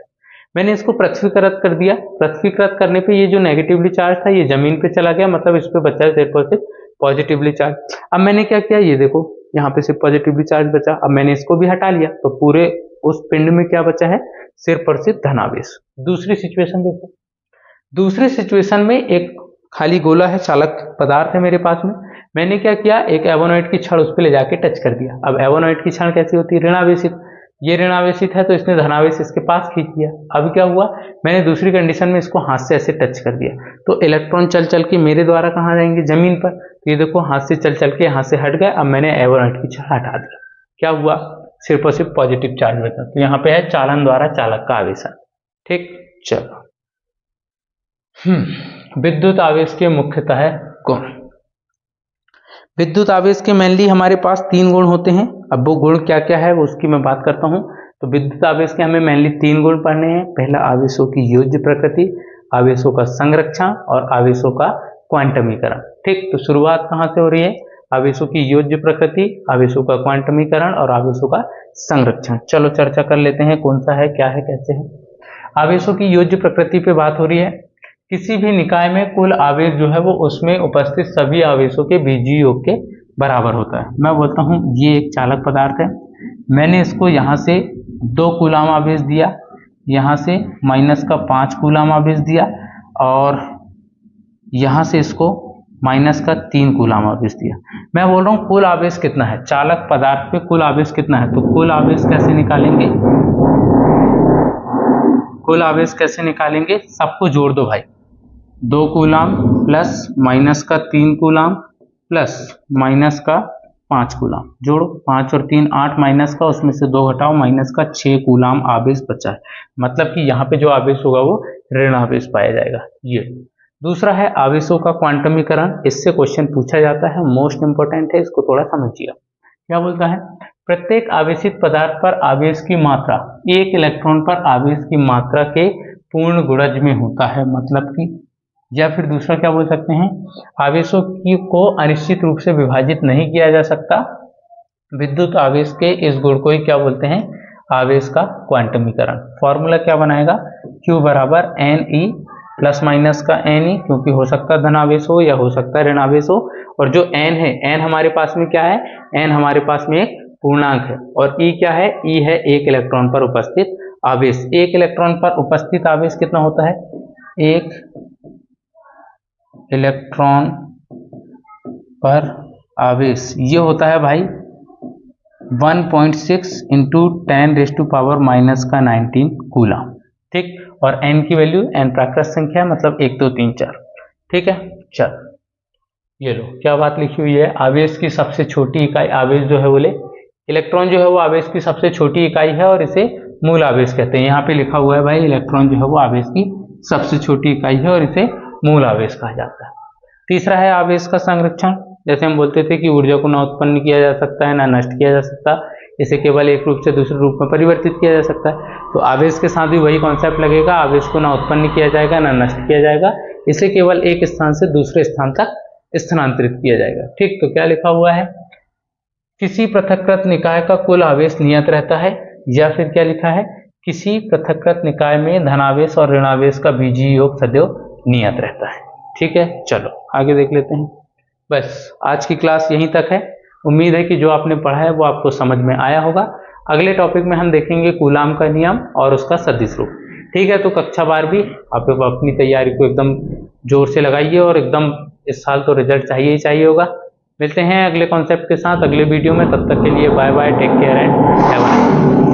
मैंने इसको पृथ्वीकृत कर दिया, पृथ्वीकृत करने पे ये जो नेगेटिवली चार्ज था ये जमीन पे चला गया, मतलब इस पे बचा सिर्फ और सिर्फ पॉजिटिवली चार्ज। अब मैंने क्या किया, ये देखो यहाँ पे सिर्फ पॉजिटिवली चार्ज बचा, अब मैंने इसको भी हटा लिया तो पूरे उस पिंड में क्या बचा है, सिर्फ और सिर्फ धनावेश। दूसरी सिचुएशन देखो, दूसरी सिचुएशन में एक खाली गोला है, चालक पदार्थ है मेरे पास में, मैंने क्या किया, एक एवोनॉइड की छड़ उस पर ले जाके टच कर दिया। अब एवोनॉइड की छड़ कैसी होती है, ऋणावेशित, ये ऋणावेशित है तो इसने धनावेश इसके पास खींच दिया। अब क्या हुआ, मैंने दूसरी कंडीशन में इसको हाथ से ऐसे टच कर दिया तो इलेक्ट्रॉन चल चल के मेरे द्वारा कहाँ जाएंगे, जमीन पर। तो ये देखो हाथ से चल चल के यहाँ से हट गए, अब मैंने एवोनॉइड की छड़ हटा दिया, क्या हुआ, सिर्फ और सिर्फ पॉजिटिव चार्ज बचा। तो यहाँ पे है चालन द्वारा चालक का आवेशन। ठीक, चलो विद्युत आवेश के मुख्यतः गुण। विद्युत आवेश के मेनली हमारे पास 3 गुण होते हैं। अब वो गुण क्या क्या है उसकी मैं बात करता हूं। तो विद्युत आवेश के हमें मेनली 3 गुण पढ़ने हैं। पहला आवेशों की योज्य प्रकृति, आवेशों का संरक्षण और आवेशों का क्वांटमीकरण। ठीक, तो शुरुआत कहां से हो रही है, आवेशों की योज्य प्रकृति, आवेशों का क्वांटमीकरण और आवेशों का संरक्षण। चलो चर्चा कर लेते हैं कौन सा है, क्या है, कैसे है। आवेशों की योज्य प्रकृति पे बात हो रही है। किसी भी निकाय में कुल आवेश जो है वो उसमें उपस्थित सभी आवेशों के बीजीय योग के बराबर होता है। मैं बोलता हूं ये एक चालक पदार्थ है, मैंने इसको यहाँ से 2 कूलाम आवेश दिया, यहाँ से माइनस का 5 कूलाम आवेश दिया, और यहाँ से इसको माइनस का 3 कूलाम आवेश दिया। मैं बोल रहा हूँ कुल आवेश कितना है, चालक पदार्थ पे कुल आवेश कितना है। तो कुल आवेश कैसे निकालेंगे, कुल आवेश कैसे निकालेंगे, सबको जोड़ दो भाई, 2 कूलाम प्लस माइनस का 3 कूलाम प्लस माइनस का 5 कूलाम, जोड़ो 5 और 3 8, माइनस का उसमें से 2 घटाओ, माइनस का 6 कूलाम आवेश बचा है। मतलब कि यहाँ पे जो आवेश होगा वो ऋण आवेश पाया जाएगा। ये दूसरा है आवेशों का क्वांटमीकरण। इससे क्वेश्चन पूछा जाता है, मोस्ट इंपोर्टेंट है, इसको थोड़ा समझिए। क्या बोलता है, प्रत्येक आवेशित पदार्थ पर आवेश की मात्रा 1 इलेक्ट्रॉन पर आवेश की मात्रा के पूर्ण गुणज में होता है। मतलब कि, या फिर दूसरा क्या बोल सकते हैं, आवेशों की को अनिश्चित रूप से विभाजित नहीं किया जा सकता। विद्युत आवेश के इस गुण को ही क्या बोलते हैं, आवेश का क्वांटमीकरण। फॉर्मूला क्या बनाएगा, Q बराबर NE प्लस माइनस का NE, क्योंकि हो सकता है धनावेश हो या हो सकता है ऋण आवेश हो। और जो N है, N हमारे पास में क्या है, N हमारे पास में एक पूर्णांक है, और E क्या है, E है 1 इलेक्ट्रॉन पर उपस्थित आवेश। 1 इलेक्ट्रॉन पर उपस्थित आवेश कितना होता है, 1 इलेक्ट्रॉन पर आवेश ये होता है भाई 1.6 इंटू 10⁻⁻⁻19 कूलम। ठीक, और n की वैल्यू, n प्राकृत संख्या है, मतलब 1 2 3 4। ठीक है, चल ये लो क्या बात लिखी हुई है, आवेश की सबसे छोटी इकाई, आवेश जो है बोले इलेक्ट्रॉन जो है वो आवेश की सबसे छोटी इकाई है, और इसे मूल आवेश कहते हैं। यहाँ पे लिखा हुआ है भाई इलेक्ट्रॉन जो है वो आवेश की सबसे छोटी इकाई है और इसे मूल आवेश कहा जाता है। तीसरा है आवेश का संरक्षण। जैसे हम बोलते थे कि ऊर्जा को ना उत्पन्न किया जा सकता है ना नष्ट किया जा सकता, इसे केवल एक रूप से दूसरे रूप में परिवर्तित किया जा सकता है। तो आवेश के साथ भी वही कॉन्सेप्ट लगेगा, आवेश को ना उत्पन्न किया जाएगा ना नष्ट किया जाएगा, इसे केवल एक स्थान से दूसरे स्थान तक स्थानांतरित किया जाएगा। ठीक, तो क्या लिखा हुआ है, किसी पृथक्कृत निकाय का कुल आवेश नियत रहता है, या फिर क्या लिखा है, किसी पृथक्कृत निकाय में धनावेश और ऋणावेश का बीजीय योग सदैव नियत रहता है। ठीक है, चलो आगे देख लेते हैं। बस आज की क्लास यहीं तक है। उम्मीद है कि जो आपने पढ़ा है वो आपको समझ में आया होगा। अगले टॉपिक में हम देखेंगे कूलाम का नियम और उसका सदिश रूप। ठीक है, तो कक्षा 12वीं आप अपनी तैयारी को एकदम जोर से लगाइए और एकदम इस साल तो रिजल्ट चाहिए ही चाहिए होगा। मिलते हैं अगले कॉन्सेप्ट के साथ अगले वीडियो में, तब तक के लिए bye bye, take care and have a nice day.